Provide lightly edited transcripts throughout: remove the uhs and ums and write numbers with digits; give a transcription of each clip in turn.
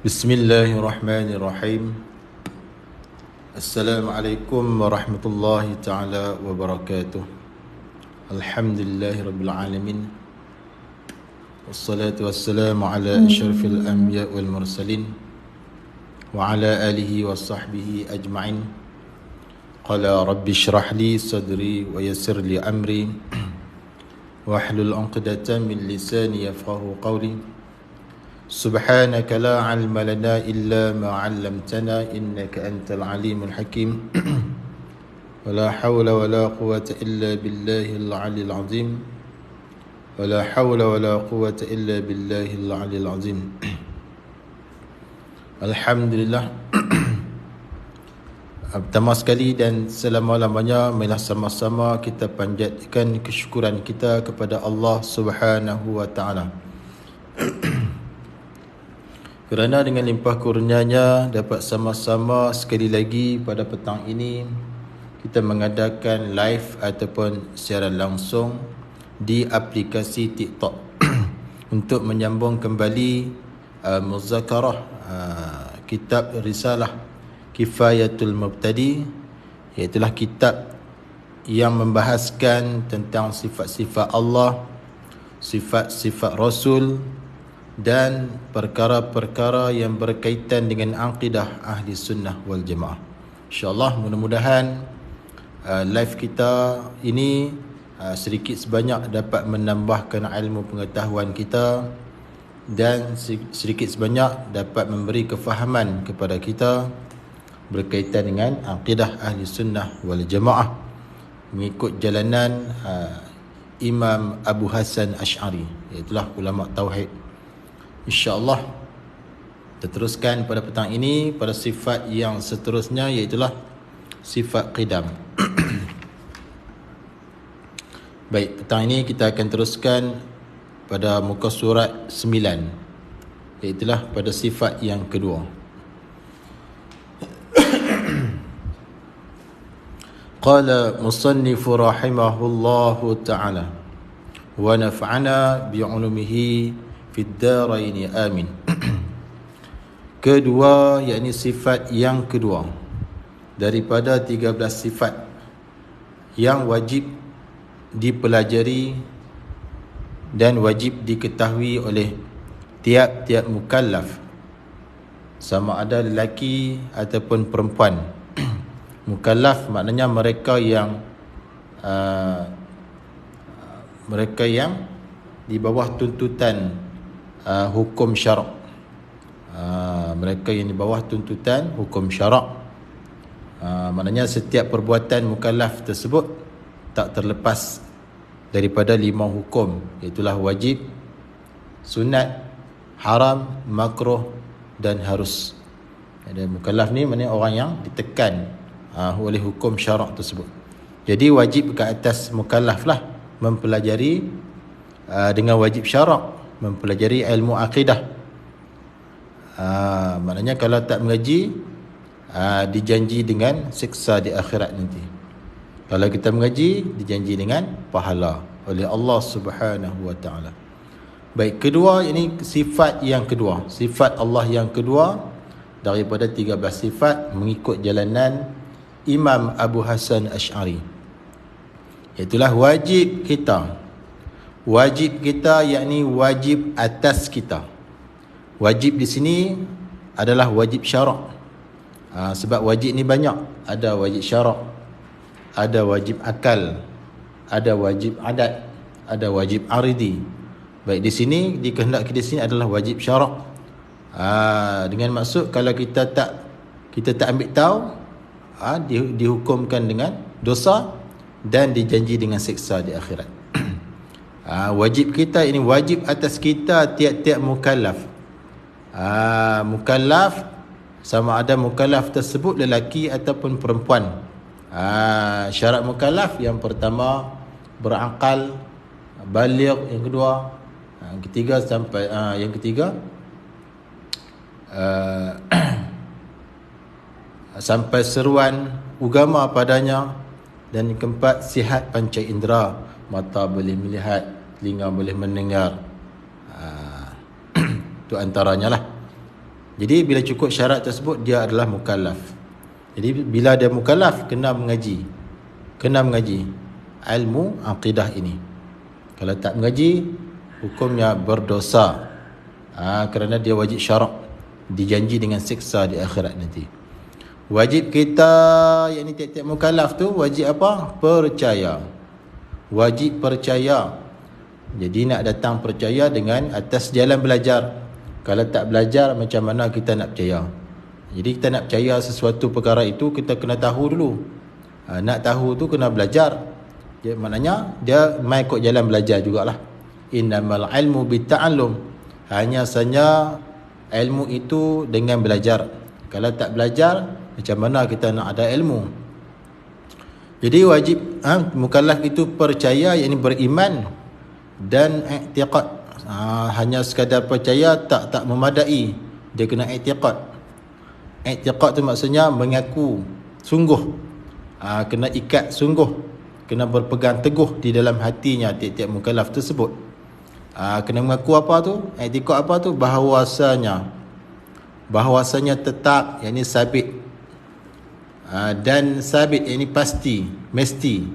Bismillahirrahmanirrahim. Assalamualaikum warahmatullahi taala wabarakatuh. Alhamdulillahirabbil alamin. Wassalatu wassalamu ala asyrafil anbiya wal mursalin wa ala alihi wa sahbihi ajma'in. Qala rabbi shrah li sadri wa yassir li amri wahlul 'uqdatam min lisani yafqahu qawli. Subhanaka la ilma lana illa ma 'allamtana innaka antal alimul hakim. Wala hawla wala quwwata illa billahil 'aliyyil 'azim. Wala hawla wala quwwata illa billahil 'aliyyil 'azim. Alhamdulillah. Pertama sekali dan selama-lamanya marilah sama-sama kita panjatkan kesyukuran kita kepada Allah Subhanahu wa taala. Kerana dengan limpah kurnianya dapat sama-sama sekali lagi pada petang ini kita mengadakan live ataupun secara langsung di aplikasi TikTok untuk menyambung kembali muzakarah kitab Risalah Kifayatul Mubtadi, iaitulah kitab yang membahaskan tentang sifat-sifat Allah, sifat-sifat Rasul dan perkara-perkara yang berkaitan dengan akidah ahli sunnah wal jamaah. InsyaAllah mudah-mudahan live kita ini sedikit sebanyak dapat menambahkan ilmu pengetahuan kita dan sedikit sebanyak dapat memberi kefahaman kepada kita berkaitan dengan akidah ahli sunnah wal jamaah mengikut jalanan Imam Abu Hasan Asy'ari, iaitulah ulama tauhid. InsyaAllah kita teruskan pada petang ini pada sifat yang seterusnya, iaitulah sifat qidam. Baik, petang ini kita akan teruskan pada muka surat 9, iaitulah pada sifat yang kedua. Qala musannifu rahimahullahu ta'ala wa naf'ana bi'ulumihi fid daraini amin. Kedua, yakni sifat yang kedua daripada 13 sifat yang wajib dipelajari dan wajib diketahui oleh tiap-tiap mukallaf, sama ada lelaki ataupun perempuan. Mukallaf maknanya mereka yang di bawah tuntutan hukum syarak. Mereka yang di bawah tuntutan hukum syarak, maknanya setiap perbuatan mukallaf tersebut tak terlepas daripada 5 hukum, itulah wajib, sunat, haram, makruh dan harus. Dan mukallaf ni maknanya orang yang ditekan oleh hukum syarak tersebut. Jadi wajib ke atas mukallaf lah mempelajari dengan wajib syarak, mempelajari ilmu akidah. Maknanya kalau tak mengaji dijanji dengan siksa di akhirat nanti. Kalau kita mengaji dijanji dengan pahala oleh Allah Subhanahu wa taala. Baik, kedua, ini sifat yang kedua, sifat Allah yang kedua daripada 13 sifat mengikut jalanan Imam Abu Hasan Asy'ari, iaitulah wajib kita. Wajib kita yakni wajib atas kita. Wajib di sini adalah wajib syarak. Sebab wajib ni banyak, ada wajib syarak, ada wajib akal, ada wajib adat, ada wajib aridi. Baik, di sini dikehendaki di sini adalah wajib syarak. Dengan maksud kalau kita tak ambil tahu, dihukumkan dengan dosa dan dijanji dengan siksa di akhirat. Wajib kita ini wajib atas kita tiap-tiap mukallaf. Mukallaf sama ada mukallaf tersebut lelaki ataupun perempuan. Syarat mukallaf yang pertama berakal, baligh, yang kedua, yang ketiga sampai seruan agama padanya, dan yang keempat sihat panca indera, mata boleh melihat, telinga boleh mendengar. Itu antaranya lah. Jadi bila cukup syarat tersebut, dia adalah mukallaf. Jadi bila dia mukallaf, kena mengaji ilmu akidah ini. Kalau tak mengaji, hukumnya berdosa, kerana dia wajib syarak, dijanji dengan siksa di akhirat nanti. Wajib kita, yakni tiap-tiap mukallaf tu wajib apa? Percaya. Wajib percaya. Jadi nak datang percaya dengan atas jalan belajar. Kalau tak belajar, macam mana kita nak percaya? Jadi kita nak percaya sesuatu perkara itu, kita kena tahu dulu. Nak tahu tu kena belajar. Jadi, maknanya dia mai ikut jalan belajar jugalah. Innamal ilmu bitta'allum. Hanya saja ilmu itu dengan belajar. Kalau tak belajar, macam mana kita nak ada ilmu? Jadi wajib mukallaf itu percaya, yakni beriman dan i'tiqad. Hanya sekadar percaya tak memadai, dia kena i'tiqad. I'tiqad tu maksudnya mengaku sungguh, kena ikat sungguh, kena berpegang teguh di dalam hatinya tiap-tiap mukallaf tersebut. Kena mengaku apa tu? I'tiqad apa tu? Bahawasanya tetap, yakni sabit, dan sabit, yakni pasti, mesti.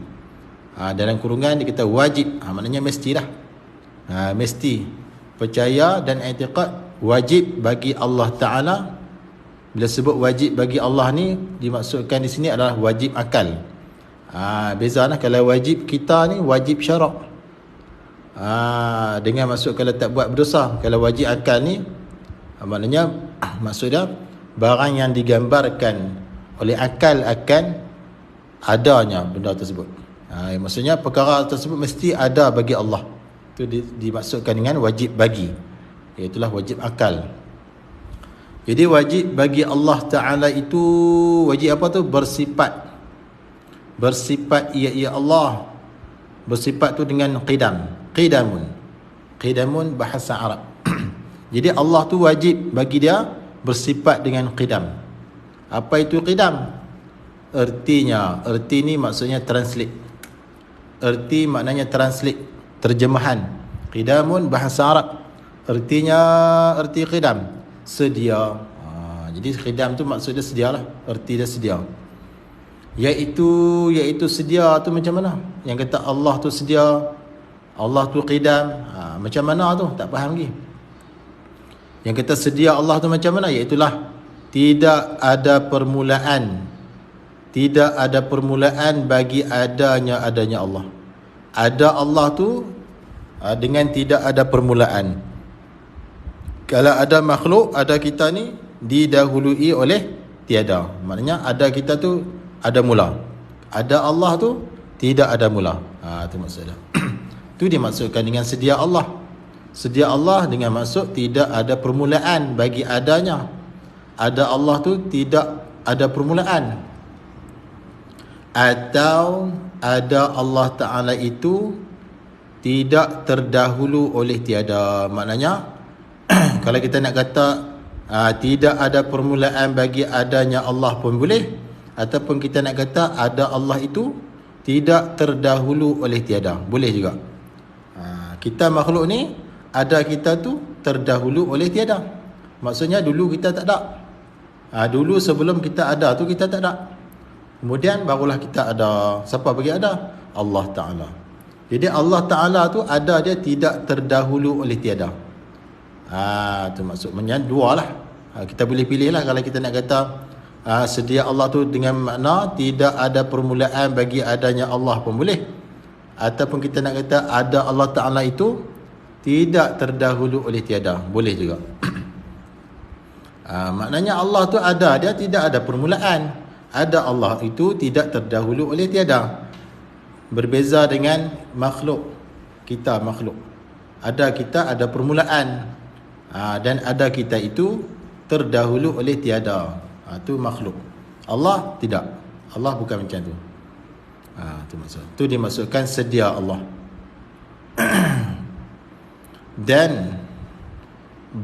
Dalam kurungan dia kata wajib, maknanya mestilah. Mesti percaya dan i'tiqad wajib bagi Allah Ta'ala. Bila sebut wajib bagi Allah ni, dimaksudkan di sini adalah wajib akal. Beza lah, kalau wajib kita ni wajib syarak, dengan maksud kalau tak buat berdosa. Kalau wajib akal ni maknanya maksudnya barang yang digambarkan oleh akal akan adanya benda tersebut. Maksudnya perkara tersebut mesti ada bagi Allah. Itu dimaksudkan dengan wajib bagi, iaitulah wajib akal. Jadi wajib bagi Allah Ta'ala itu wajib apa tu? Bersifat ia Allah. Bersifat tu dengan qidamun bahasa Arab. Jadi Allah tu wajib bagi dia bersifat dengan qidam. Apa itu qidam? Erti ni maksudnya translate. Erti maknanya translate, terjemahan. Qidamun bahasa Arab, erti qidam, sedia. Jadi qidam tu maksudnya sedialah, erti dia sedia. Iaitu sedia tu macam mana? Yang kata Allah tu sedia, Allah tu qidam, macam mana tu? Tak faham lagi. Yang kata sedia Allah tu macam mana? Iaitulah tidak ada permulaan bagi adanya Allah. Ada Allah tu dengan tidak ada permulaan. Kalau ada makhluk, ada kita ni didahului oleh tiada. Maknanya ada kita tu ada mula. Ada Allah tu tidak ada mula. Itu maksudnya. Itu dimaksudkan dengan sedia Allah. Sedia Allah dengan maksud tidak ada permulaan bagi adanya. Ada Allah tu tidak ada permulaan. Atau ada Allah Ta'ala itu tidak terdahulu oleh tiada. Maknanya kalau kita nak kata tidak ada permulaan bagi adanya Allah pun boleh, ataupun kita nak kata ada Allah itu tidak terdahulu oleh tiada, boleh juga. Kita makhluk ni, ada kita tu terdahulu oleh tiada. Maksudnya dulu kita tak ada. Dulu sebelum kita ada tu kita tak ada. Kemudian barulah kita ada. Siapa bagi ada? Allah Ta'ala. Jadi Allah Ta'ala tu ada, dia tidak terdahulu oleh tiada. Itu maksudnya dua lah. Kita boleh pilih lah. Kalau kita nak kata sedia Allah tu dengan makna tidak ada permulaan bagi adanya Allah pun boleh. Ataupun kita nak kata ada Allah Ta'ala itu tidak terdahulu oleh tiada, boleh juga. Maknanya Allah tu ada, dia tidak ada permulaan. Ada Allah itu tidak terdahulu oleh tiada. Berbeza dengan makhluk. Kita makhluk, ada kita ada permulaan, dan ada kita itu terdahulu oleh tiada. Itu makhluk. Allah tidak. Allah bukan macam tu. Itu maksud. Itu dimaksudkan sedia Allah.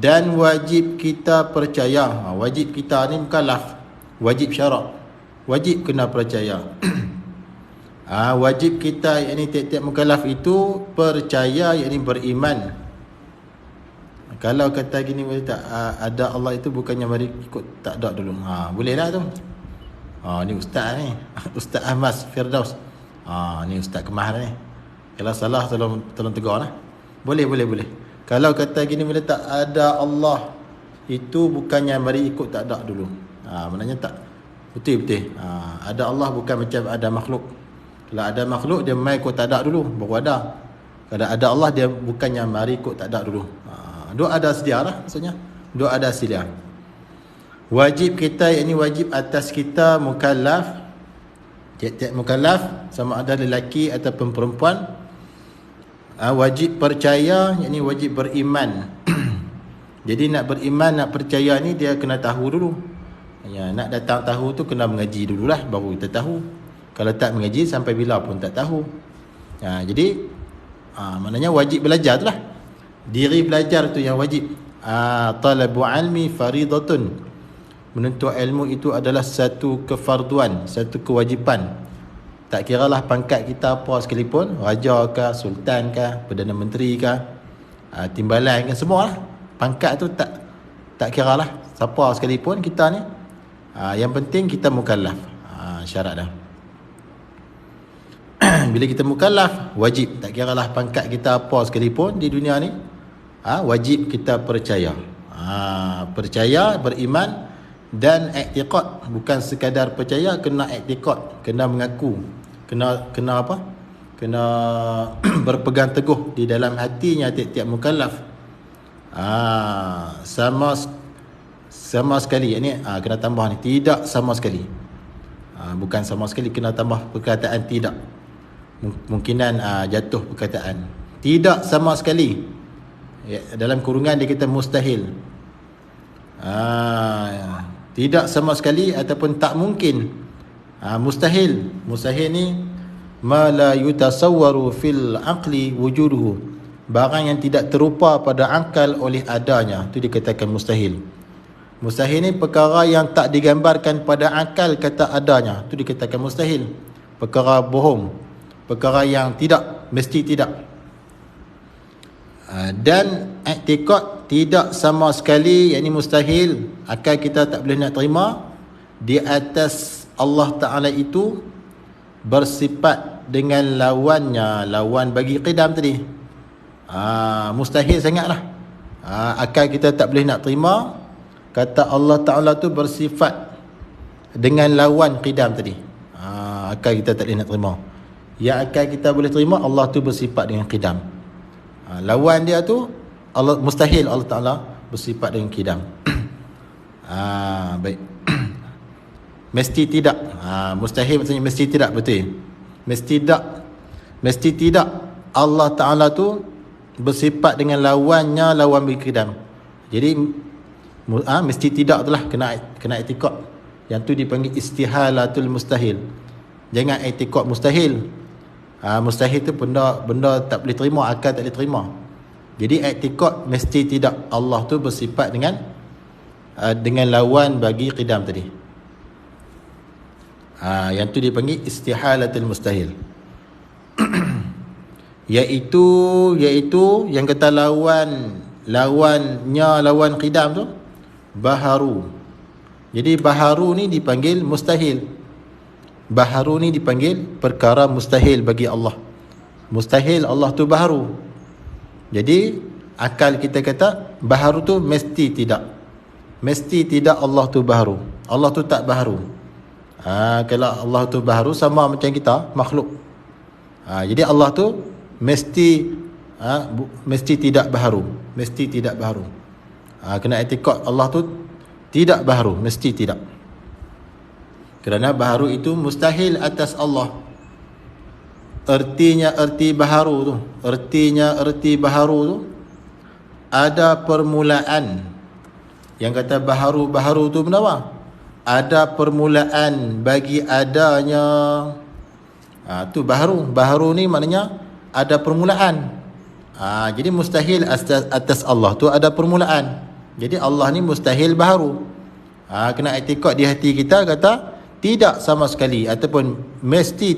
dan wajib kita percaya. Wajib kita ni mukallaf, wajib syarak, wajib kena percaya. Wajib kita, yakni tiap-tiap mukallaf itu percaya, yakni beriman Kalau kata gini boleh tak, ada Allah itu bukannya mari ikut tak ada dulu. Boleh lah tu. Ni ustaz ni. Ustaz Ahmad Firdaus. Ni ustaz Kemah ni. Kalau salah tolong tegur lah. Boleh. Kalau kata gini boleh tak, ada Allah itu bukannya mari ikut tak ada dulu. Maknanya tak betul. Ada Allah bukan macam ada makhluk. Kalau ada makhluk dia mai ikut tak ada dulu baru ada. Kalau ada Allah dia bukannya mari ikut tak ada dulu. Dua ada sedia lah maksudnya. Dua ada sedia. Wajib kita, yakni wajib atas kita mukallaf. Tiap-tiap mukallaf sama ada lelaki ataupun perempuan, wajib percaya, yakni wajib beriman. Jadi nak beriman, nak percaya ni dia kena tahu dulu. Nak datang tahu tu kena mengaji dululah baru kita tahu. Kalau tak mengaji sampai bila pun tak tahu. Jadi maknanya wajib belajar tu lah. Diri belajar tu yang wajib. Talabu ilmi faridatun. Menuntut ilmu itu adalah satu kefarduan, satu kewajipan. Tak kiralah pangkat kita apa sekalipun, raja ke, sultan ke, Perdana Menteri ke, timbalan ke, semua lah. Pangkat tu tak kiralah siapa sekalipun kita ni. Yang penting kita mukallaf. Syarat dah. Bila kita mukallaf, wajib. Tak kiralah pangkat kita apa sekalipun di dunia ni, wajib kita percaya. Percaya, beriman dan i'tiqad. Bukan sekadar percaya, kena i'tiqad, kena mengaku, kena apa? Kena berpegang teguh di dalam hatinya tiap-tiap mukallaf. Sama sekali, ini kena tambah ni, tidak sama sekali. Bukan sama sekali, kena tambah perkataan tidak. Mungkinan jatuh perkataan tidak sama sekali. Dalam kurungan dia kata mustahil. Tidak sama sekali ataupun tak mungkin. Mustahil ni ma la yutasawwaru fil aqli wujuduhu, barang yang tidak terupa pada akal oleh adanya, itu dikatakan mustahil. Mustahil ni perkara yang tak digambarkan pada akal kata adanya, itu dikatakan mustahil. Perkara bohong, perkara yang tidak, mesti tidak. Dan i'tiqad tidak sama sekali, yakni mustahil, akal kita tak boleh nak terima di atas Allah Ta'ala itu bersifat dengan lawannya, lawan bagi qidam tadi. Mustahil sangatlah. Akal kita tak boleh nak terima kata Allah Ta'ala tu bersifat dengan lawan qidam tadi. Akal kita tak boleh nak terima. Yang akal kita boleh terima, Allah tu bersifat dengan qidam. Lawan dia tu Allah, mustahil Allah Ta'ala bersifat dengan qidam. Baik. Mesti tidak. Mustahil maksudnya mesti tidak, betul. Mesti tidak Allah Ta'ala tu bersifat dengan lawannya, lawan bagi qidam. Jadi mesti tidak tu lah, kena i'tiqad. Yang tu dipanggil istihalatul mustahil. Jangan i'tiqad mustahil. Mustahil tu benda tak boleh terima, akal tak boleh terima. Jadi i'tiqad mesti tidak Allah tu bersifat dengan lawan bagi qidam tadi. Yang tu dipanggil istihalatul mustahil. iaitu yang kata lawan qidam tu baharu. Jadi baharu ni dipanggil mustahil. Baharu ni dipanggil perkara mustahil bagi Allah. Mustahil Allah tu baharu. Jadi akal kita kata baharu tu mesti tidak. Mesti tidak Allah tu baharu. Allah tu tak baharu. Kalau Allah tu baharu sama macam kita makhluk. Jadi Allah tu mesti tidak baharu. Mesti tidak baharu. Kena i'tiqad Allah tu tidak baharu, mesti tidak. Kerana baharu itu mustahil atas Allah. Erti baharu tu ada permulaan. Yang kata baharu tu benar. Ada permulaan bagi adanya. Tu baharu ni maknanya ada permulaan. Jadi mustahil atas Allah tu ada permulaan. Jadi Allah ni mustahil baharu. Kena i'tiqad di hati kita kata tidak sama sekali ataupun mesti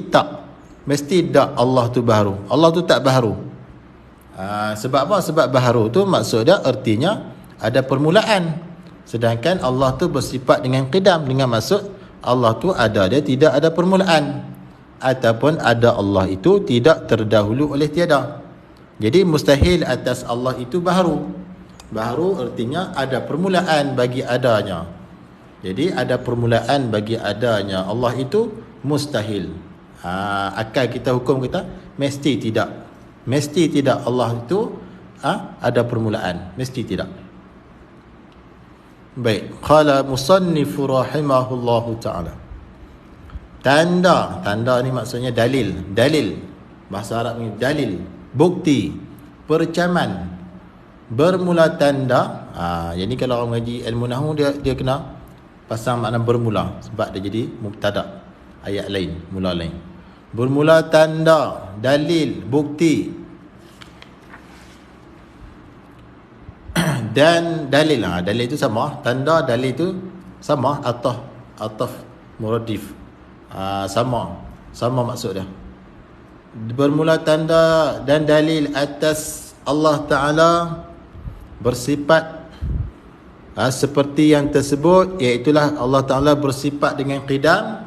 tak Allah tu baharu. Allah tu tak baharu. Sebab apa? Sebab baharu tu maksudnya artinya ada permulaan. Sedangkan Allah tu bersifat dengan qidam, dengan maksud Allah tu ada, dia tidak ada permulaan. Ataupun ada Allah itu tidak terdahulu oleh tiada. Jadi mustahil atas Allah itu baharu. Baharu artinya ada permulaan bagi adanya. Jadi ada permulaan bagi adanya Allah itu mustahil. Akal kita, hukum kita mesti tidak. Mesti tidak Allah itu ada permulaan. Mesti tidak. Baik. Qala musannifu rahimahullahu ta'ala. Tanda ni maksudnya dalil. Bahasa Arab ni dalil, bukti, percaman, bermula tanda. Jadi kalau orang mengaji ilmu nahwu, dia kena pasang makna bermula, sebab dia jadi mubtada, ayat lain, mula lain. Bermula tanda, dalil, bukti. Dan dalil, dalil itu sama, tanda dalil itu sama, ataf muradif, sama maksud dia. Bermula tanda dan dalil atas Allah Ta'ala bersifat seperti yang tersebut, iaitulah Allah Ta'ala bersifat dengan qidam,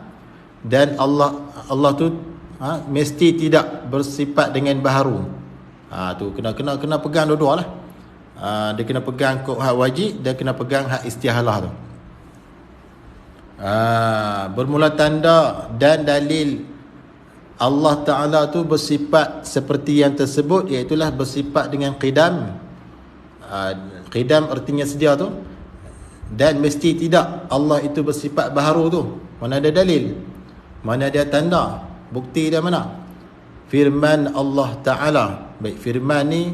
dan Allah tu mesti tidak bersifat dengan baharu. Tu kena pegang dua-dua lah. Dia kena pegang hak wajib, dan kena pegang hak istihalah tu. Bermula tanda dan dalil Allah Ta'ala tu bersifat seperti yang tersebut, iaitulah bersifat dengan qidam. Qidam artinya sedia tu, dan mesti tidak Allah itu bersifat baharu tu. Mana ada dalil, mana ada tanda, bukti dia mana? Firman Allah Ta'ala. Baik, firman ni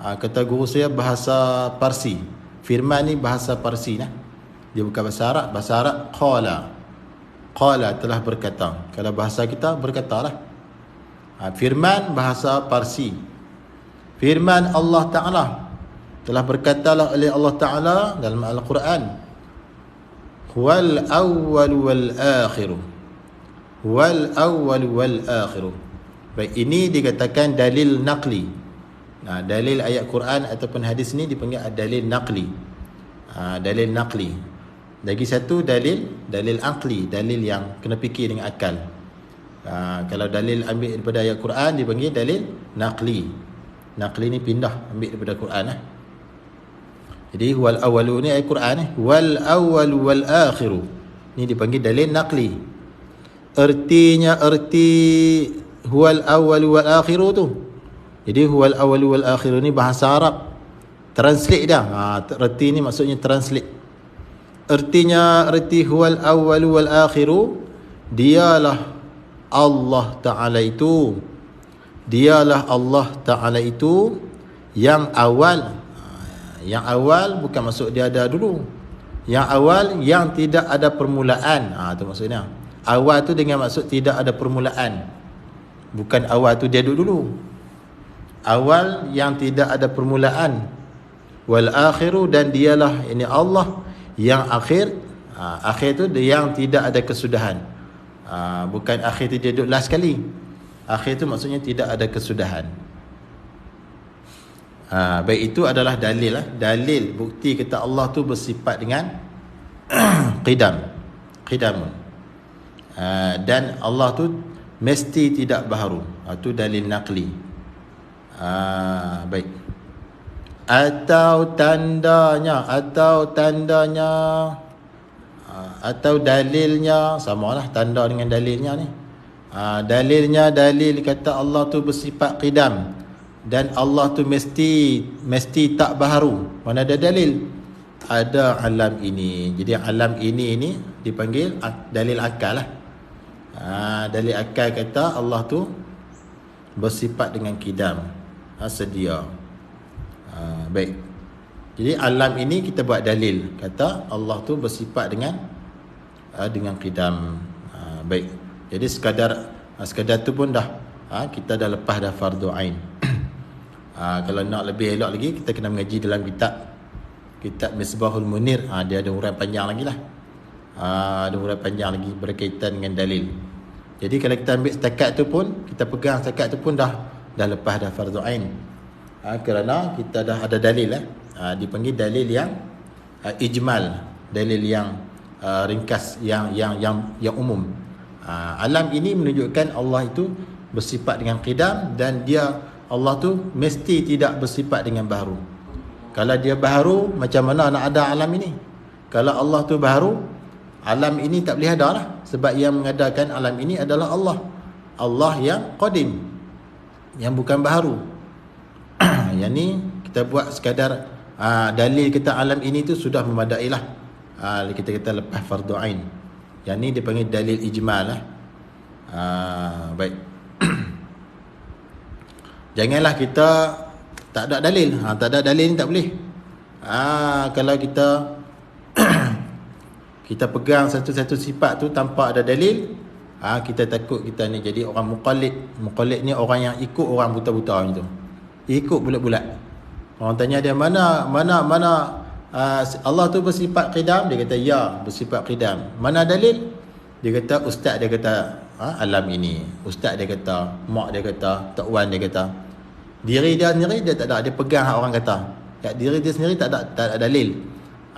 kata guru saya bahasa Parsi. Firman ni bahasa Parsi nah. Dia bukan bahasa Arab. Bahasa Arab qala telah berkata. Kalau bahasa kita berkatalah. Firman bahasa Parsi. Firman Allah Ta'ala, telah berkatalah oleh Allah Ta'ala dalam Al-Quran, Huwal awwal wal akhiru. Huwal awwal wal akhiru. Baik, ini dikatakan dalil naqli. Dalil ayat Quran ataupun hadis ni dipanggil dalil naqli. Dalil naqli. Lagi satu dalil aqli, dalil yang kena fikir dengan akal. Kalau dalil ambil daripada ayat Quran dipanggil dalil naqli. Naqli ni pindah, ambil daripada Quran Jadi wal awwalu ni ayat Quran wal awwalu wal akhiru. Ni dipanggil dalil naqli. Erti huwal awwalu wal akhiru tu. Jadi huwal awwalu wal akhiru ni bahasa Arab. Translate dah. Erti ni maksudnya translate. Erti huwal awwalu wal akhiru, dialah Allah Ta'ala itu. Dialah Allah Ta'ala itu yang awal. Yang awal bukan maksud dia ada dulu. Yang awal yang tidak ada permulaan. Tu maksudnya. Awal tu dengan maksud tidak ada permulaan. Bukan awal tu dia dulu. Awal yang tidak ada permulaan. Wal akhiru, dan dialah ini Allah yang akhir. Akhir tu yang tidak ada kesudahan. Bukan akhir tu dia duduk last sekali. Akhir tu maksudnya tidak ada kesudahan. Baik, itu adalah dalil dalil bukti kata Allah tu bersifat dengan qidamun. Dan Allah tu mesti tidak baharu. Itu dalil naqli. Baik. Atau tandanya atau dalilnya, samalah tanda dengan dalilnya ni. Dalilnya dalil kata Allah tu bersifat qidam, dan Allah tu mesti tak baharu. Mana ada dalil? Ada alam ini. Jadi alam ini dipanggil dalil akal lah. Dalil akal kata Allah tu bersifat dengan qidam, sedia. Baik. Jadi alam ini kita buat dalil kata Allah tu bersifat dengan qidam. Baik. Jadi sekadar tu pun dah kita dah lepas dah fardu ain. Kalau nak lebih elok lagi, kita kena mengaji dalam kitab Misbahul Munir. Dia ada huraian panjang lagi lah. Ada huraian panjang lagi berkaitan dengan dalil. Jadi kalau kita ambil setakat tu pun, kita pegang setakat tu pun dah lepas dah fardu ain. Kerana kita dah ada dalil dipanggil dalil yang ijmal, dalil yang ringkas, yang umum. Alam ini menunjukkan Allah itu bersifat dengan qidam, dan Allah tu mesti tidak bersifat dengan baharu. Kalau dia baharu, macam mana nak ada alam ini? Kalau Allah tu baharu, alam ini tak boleh ada lah. Sebab yang mengadakan alam ini adalah Allah. Allah yang qadim, yang bukan baharu. Yang ni kita buat sekadar dalil kita alam ini tu sudah memadai lah. Kita kata lepas fardu ain. Yang ni dipanggil dalil ijmal lah. Baik. Janganlah kita tak ada dalil. Tak ada dalil ni tak boleh. Kalau kita kita pegang satu-satu sifat tu tanpa ada dalil, kita takut kita ni jadi orang muqallid. Muqallid ni orang yang ikut orang buta-buta macam tu. Ikut bulat-bulat. Orang tanya dia mana Allah tu bersifat qidam, dia kata ya, bersifat qidam. Mana dalil? Dia kata ustaz dia kata alam ini. Ustaz dia kata, mak dia kata, tok wan dia kata. Diri dia sendiri dia tak ada, dia pegang hak orang kata. Diri dia sendiri tak ada dalil.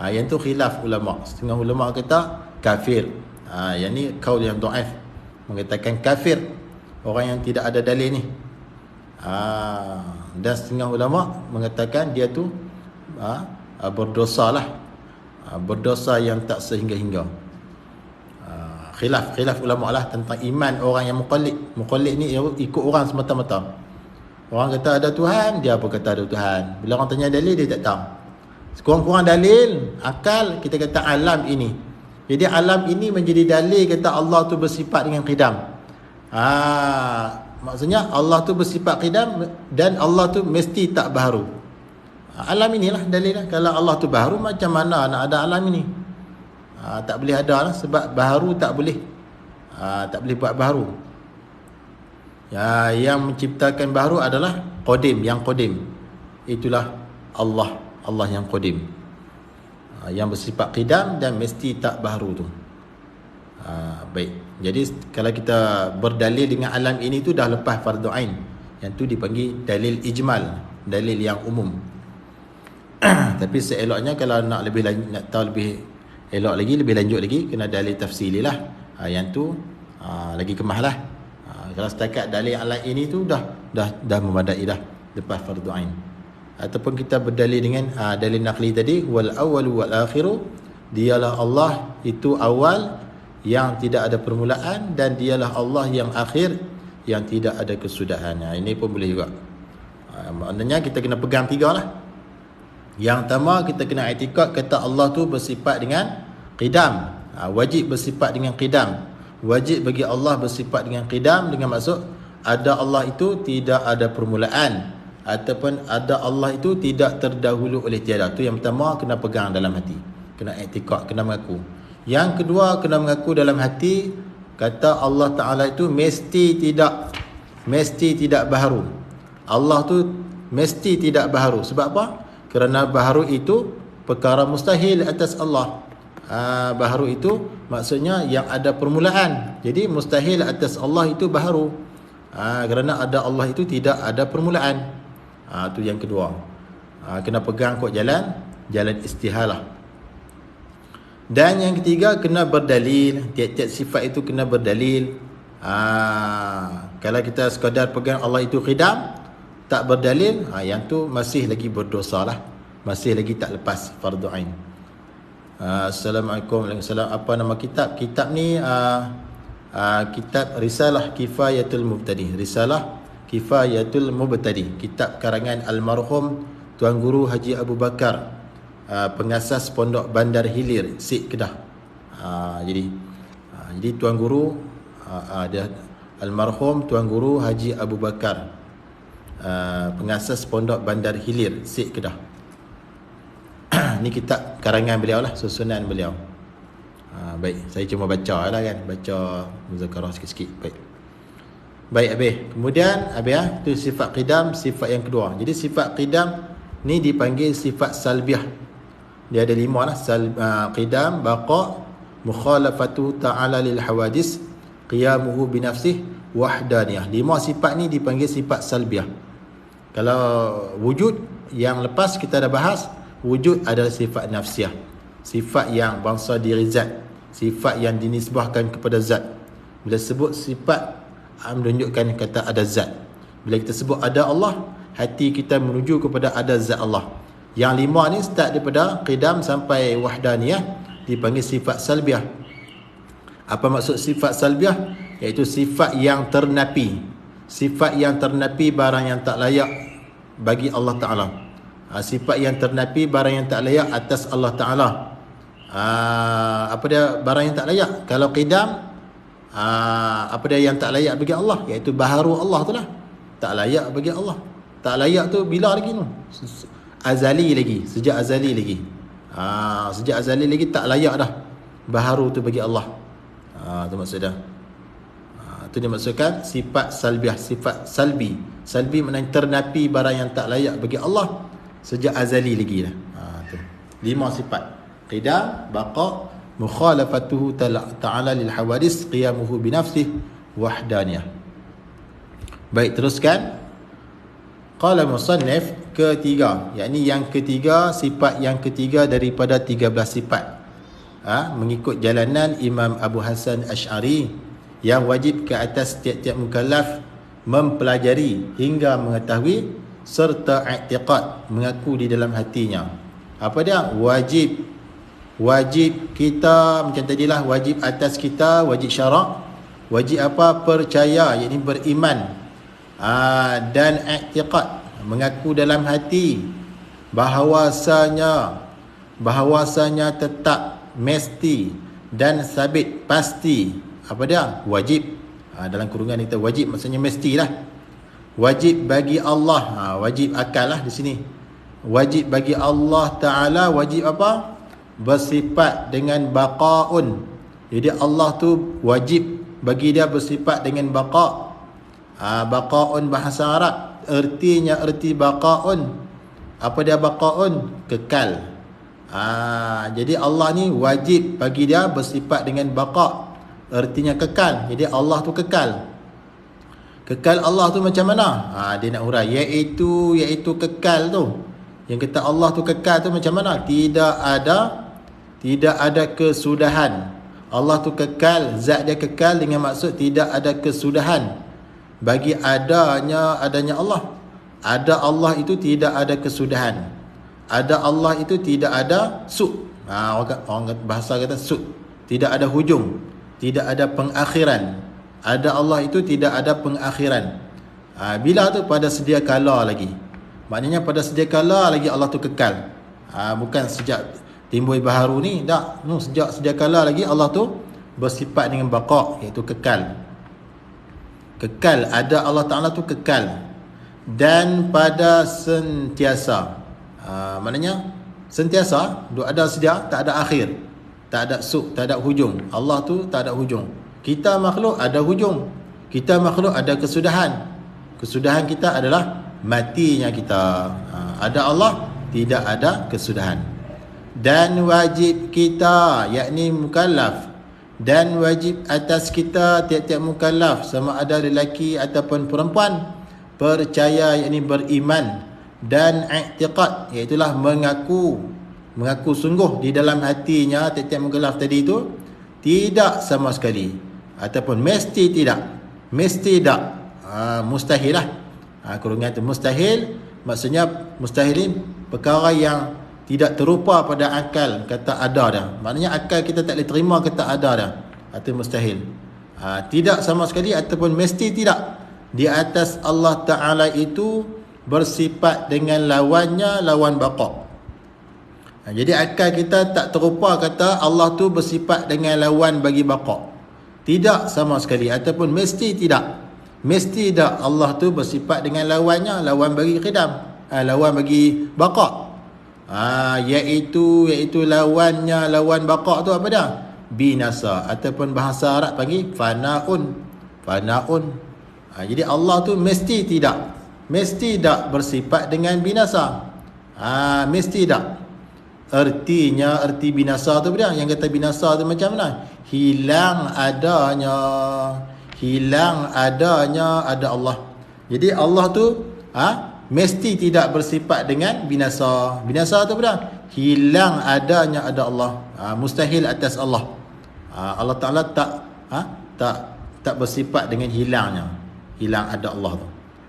Yang tu khilaf ulama. Setengah ulama kata kafir. Yang ni qaul yang dhaif, mengatakan kafir orang yang tidak ada dalil ni. Dan setengah ulama mengatakan dia tu berdosa lah, berdosa yang tak sehingga-hingga. Khilaf ulama lah tentang iman orang yang muqallid ni ikut orang semata-mata. Orang kata ada Tuhan, dia apa kata ada Tuhan. Bila orang tanya dalil, dia tak tahu. Sekurang-kurang dalil akal, kita kata alam ini. Jadi alam ini menjadi dalil kata Allah tu bersifat dengan qidam. Maksudnya Allah tu bersifat qidam dan Allah tu mesti tak baharu. Alam inilah dalil lah. Kalau Allah tu baharu, macam mana nak ada alam ini? Tak boleh ada lah, sebab baharu tak boleh. Tak boleh buat baharu. Yang menciptakan baharu adalah qadim, yang qadim. Itulah Allah yang qadim, yang bersifat qidam dan mesti tak baharu tu. Baik. Jadi kalau kita berdalil dengan alam ini tu dah lepas fardu ain. Yang tu dipanggil dalil ijmal, dalil yang umum. Tapi seeloknya kalau nak tahu lebih elok lagi, lebih lanjut lagi, kena dalil tafsili lah. Yang tu lagi kemah lah. Kalau setakat dalil alam ini tu dah memadai dah lepas fardu ain. Ataupun kita berdalil dengan dalil naqli tadi, wal awwalu wal akhiru, dialah Allah itu awal yang tidak ada permulaan, dan dialah Allah yang akhir yang tidak ada kesudahan. Ini pun boleh juga. Maknanya kita kena pegang tiga lah. Yang pertama, kita kena i'tikad kata Allah tu bersifat dengan qidam. Wajib bersifat dengan qidam. Wajib bagi Allah bersifat dengan qidam, dengan maksud ada Allah itu tidak ada permulaan, ataupun ada Allah itu tidak terdahulu oleh tiada. Tu yang pertama, kena pegang dalam hati, kena i'tikad, kena mengaku. Yang kedua, kena mengaku dalam hati kata Allah Ta'ala itu mesti tidak baharu. Allah tu mesti tidak baharu. Sebab apa? Kerana baharu itu perkara mustahil atas Allah. Baharu itu maksudnya yang ada permulaan. Jadi mustahil atas Allah itu baharu. Kerana ada Allah itu tidak ada permulaan. Itu yang kedua. Kena pegang kot jalan istihalah. Dan yang ketiga, kena berdalil. Tiap-tiap sifat itu kena berdalil. Kalau kita sekadar pegang Allah itu qidam, tak berdalil, yang tu masih lagi berdosa lah, masih lagi tak lepas fardu ain. Assalamualaikum. Waalaikumsalam. Apa nama kitab? Kitab ni kitab Risalah Kifayatul Mubtadi. Risalah Kifayatul Mubtadi, kitab karangan almarhum Tuan Guru Haji Abu Bakar, pengasas Pondok Bandar Hilir, Sik Kedah. Jadi Tuan Guru dia almarhum Tuan Guru Haji Abu Bakar, pengasas Pondok Bandar Hilir, Sik Kedah. Ni kitab karangan beliau lah, susunan beliau. Baik, saya cuma baca lah kan, baca muzakarah sikit-sikit. Baik habis. Kemudian habis tu sifat qidam, sifat yang kedua. Jadi sifat qidam ni dipanggil sifat salbiah. Dia ada 5 lah. Qidam, baqa, mukhalafatu ta'ala lil hawadis, qiyamuhu binafsih, wahdaniyah. 5 sifat ni dipanggil sifat salbiah. Kalau wujud yang lepas kita dah bahas, wujud adalah sifat nafsiah, sifat yang bangsa diri zat, sifat yang dinisbahkan kepada zat. Bila sebut sifat, menunjukkan kata ada zat. Bila kita sebut ada Allah, hati kita menuju kepada ada zat Allah. Yang 5 ni start daripada qidam sampai wahdaniyah, dipanggil sifat salbiah. Apa maksud sifat salbiah? Iaitu sifat yang ternapi, sifat yang ternapi barang yang tak layak bagi Allah Ta'ala. Sifat yang ternapi barang yang tak layak atas Allah Ta'ala. Apa dia barang yang tak layak? Kalau qidam, apa dia yang tak layak bagi Allah? Iaitu baharu Allah tu lah, tak layak bagi Allah. Tak layak tu bila lagi tu? Azali lagi, sejak azali lagi. Sejak azali lagi tak layak dah baharu tu bagi Allah. Tu maksud dia. Itu dimaksudkan sifat salbiah, sifat salbi. Salbi maknanya ternapi barang yang tak layak bagi Allah sejak azali lagi dah. Tu 5 sifat: qidam, baqa, mukhalafatuhu ta'ala lil hawadis, qiyamuhu bi nafsihi, wahdaniyah. Baik, teruskan. Qala musannif, ketiga, yakni yang ketiga, sifat yang ketiga daripada 13 sifat, mengikut jalanan Imam Abu Hasan Asy'ari, yang wajib ke atas tiap-tiap mukallaf mempelajari hingga mengetahui serta i'tiqad, mengaku di dalam hatinya. Apa dia? Wajib kita, macam tadilah, wajib atas kita, wajib syarak. Wajib apa? Percaya, yakni beriman. Dan i'tiqad, mengaku dalam hati bahawasanya tetap, mesti dan sabit, pasti. Apa dia? Wajib. Dalam kurungan kita wajib maksudnya mestilah. Wajib bagi Allah, wajib akal lah di sini. Wajib bagi Allah Ta'ala, wajib apa? Bersifat dengan baqa'un. Jadi Allah tu wajib bagi dia bersifat dengan baqa'. Baqa'un bahasa Arab, erti baqa'un. Apa dia baqa'un? Kekal. Jadi Allah ni wajib bagi dia bersifat dengan baqa', ertinya kekal. Jadi Allah tu kekal. Kekal Allah tu macam mana? Dia nak urai, iaitu kekal tu. Yang kata Allah tu kekal tu macam mana? Tidak ada kesudahan. Allah tu kekal, zat dia kekal dengan maksud tidak ada kesudahan bagi adanya Allah. Ada Allah itu tidak ada kesudahan. Ada Allah itu tidak ada sud. Orang bahasa kata sud, tidak ada hujung, tidak ada pengakhiran. Ada Allah itu tidak ada pengakhiran. Bila tu? Pada sedia kala lagi. Maknanya pada sedia kala lagi Allah tu kekal. Bukan sejak timbul baharu ni, tak. Sejak sedia kala lagi Allah tu bersifat dengan baqa', iaitu kekal. Kekal, ada Allah Ta'ala tu kekal. Dan pada sentiasa, maknanya sentiasa, ada sedia, tak ada akhir, tak ada suk, tak ada hujung. Allah tu tak ada hujung. Kita makhluk ada hujung. Kita makhluk ada kesudahan. Kesudahan kita adalah matinya kita. Ada Allah, tidak ada kesudahan. Dan wajib kita, yakni mukallaf, dan wajib atas kita tiap-tiap mukallaf, sama ada lelaki ataupun perempuan, percaya, yakni beriman, dan i'tiqad, iaitulah mengaku sungguh di dalam hatinya tiap-tiap mukallaf tadi itu, tidak sama sekali, ataupun mesti tidak, mustahil lah. Kurungan itu mustahil, maksudnya mustahil ini perkara yang tidak terupa pada akal, kata ada dah. Maknanya akal kita tak boleh terima kata ada dah, atau mustahil. Tidak sama sekali ataupun mesti tidak. Di atas Allah Ta'ala itu bersifat dengan lawannya, lawan baqa'. Jadi akal kita tak terupa kata Allah tu bersifat dengan lawan bagi baqa'. Tidak sama sekali, ataupun mesti tidak. Mesti tak Allah tu bersifat dengan lawannya, lawan bagi qidam, lawan bagi baqa'. Iaitu lawannya, lawan baqa' tu apa dah? Binasa, ataupun bahasa Arab panggil fana'un. Jadi Allah tu mesti tak bersifat dengan binasa. Mesti tak. Erti binasa tu apa dia? Yang kata binasa tu macam mana? Hilang adanya ada Allah. Jadi Allah tu mesti tidak bersifat dengan binasa. Binasa tu apa? Hilang adanya ada Allah. Mustahil atas Allah. Allah Taala tak bersifat dengan hilangnya. Hilang ada Allah tu.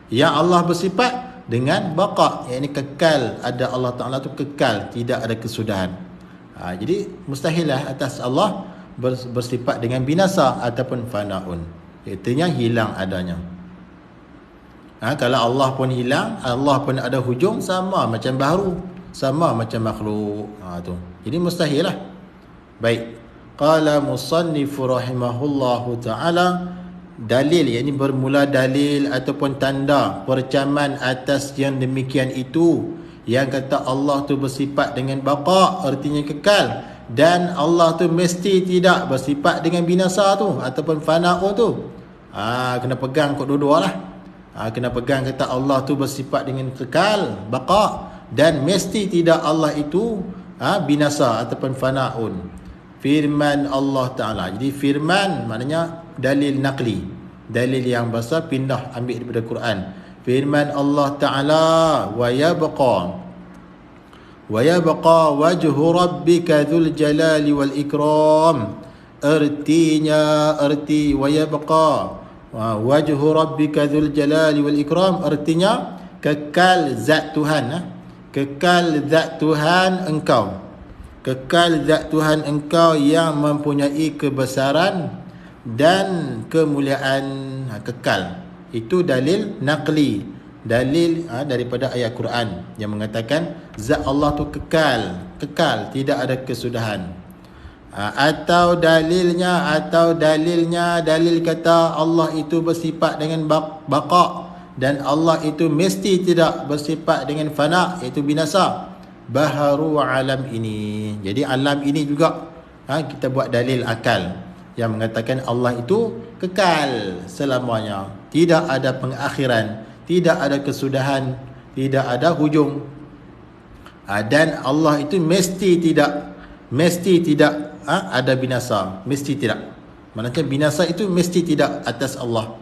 Yang Allah bersifat dengan baqa, yakni kekal. Ada Allah Taala tu kekal, tidak ada kesudahan. Jadi mustahillah atas Allah bersifat dengan binasa ataupun fanaun. Artinya hilang adanya. Kalau Allah pun hilang, Allah pun ada hujung, sama macam baharu, sama macam makhluk. Tu. Jadi mustahil lah. Baik. Qala musannif rahimahullahu ta'ala, dalil, yakni bermula dalil ataupun tanda percaman atas yang demikian itu, yang kata Allah tu bersifat dengan baqa, artinya kekal, dan Allah tu mesti tidak bersifat dengan binasa tu ataupun fana'u tu. Kena pegang kot dua-dua lah. Kena pegang kata Allah tu bersifat dengan kekal, baqa, dan mesti tidak Allah itu binasa ataupun fana'un. Firman Allah Ta'ala. Jadi firman maknanya dalil naqli, dalil yang besar pindah ambil daripada Quran. Firman Allah Ta'ala, wa yabqa wajhu rabbika dzul jalali wal ikram. Artinya, wa yabqa wajhu rabbika dzul jalali wal ikram, artinya kekal zat Tuhan. Kekal zat Tuhan engkau. Kekal zat Tuhan engkau yang mempunyai kebesaran dan kemuliaan. Kekal. Itu dalil naqli. Dalil daripada ayat Quran yang mengatakan zat Allah tu kekal. Kekal, tidak ada kesudahan. Atau dalilnya dalil kata Allah itu bersifat dengan baqa, dan Allah itu mesti tidak bersifat dengan fana, iaitu binasa. Baharu alam ini. Jadi alam ini juga kita buat dalil akal yang mengatakan Allah itu kekal selamanya, tidak ada pengakhiran, tidak ada kesudahan, tidak ada hujung. Dan Allah itu mesti tidak ada binasa, mesti tidak. Manakala binasa itu mesti tidak atas Allah.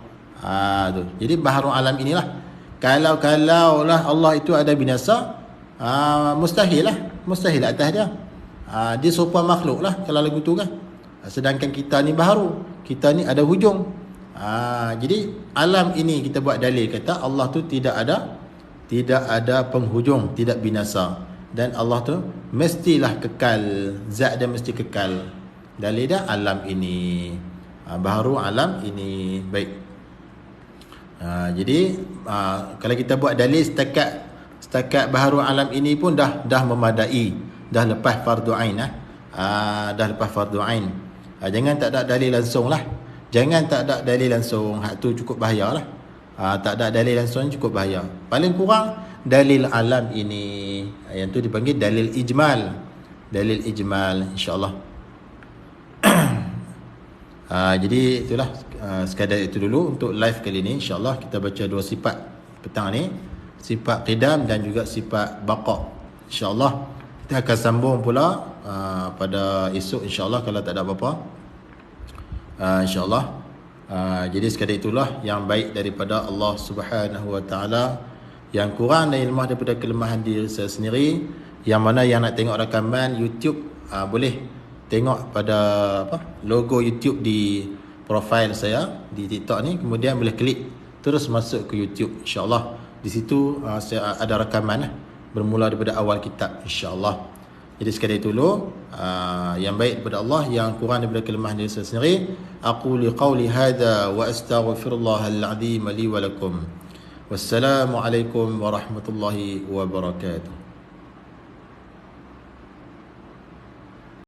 Tu. Jadi baharu alam inilah. Kalau lah Allah itu ada binasa, mustahil atas dia. Dia serupa makhluk lah kalau lagu tu kan. Sedangkan kita ni baharu, kita ni ada hujung. Jadi alam ini kita buat dalil kata Allah tu tidak ada penghujung, tidak binasa, dan Allah tu mestilah kekal, zat dia mesti kekal. Dalil dia alam ini, baharu alam ini. Baik. Jadi kalau kita buat dalil setakat baharu alam ini pun dah memadai, dah lepas fardu ain. Dah lepas fardu ain. Jangan tak ada dalil langsung lah. Jangan tak ada dalil langsung. Hak tu cukup bahaya lah. Tak ada dalil langsung cukup bahaya. Paling kurang dalil alam ini, yang tu dipanggil dalil ijmal. Dalil ijmal, insyaAllah. Jadi itulah sekadar itu dulu untuk live kali ini. InsyaAllah kita baca dua sifat petang ni, sifat qidam dan juga sifat baqa. InsyaAllah kita akan sambung pula pada esok, insyaAllah, kalau tak ada apa-apa. InsyaAllah. Jadi sekadar itulah yang baik daripada Allah Subhanahu Wa Taala, yang kurang dan lemah daripada kelemahan diri saya sendiri. Yang mana yang nak tengok rakaman YouTube, boleh tengok pada logo YouTube di profil saya di TikTok ni, kemudian boleh klik terus masuk ke YouTube, insyaAllah. Di situ saya ada rakaman bermula daripada awal kitab, insyaAllah. Jadi sekadar itu dulu, yang baik daripada Allah, yang kurang daripada kelemahan diri saya sendiri. Aqulu qawli hadha wa astaghfirullahal azim li wa lakum. Wassalamualaikum warahmatullahi wabarakatuh.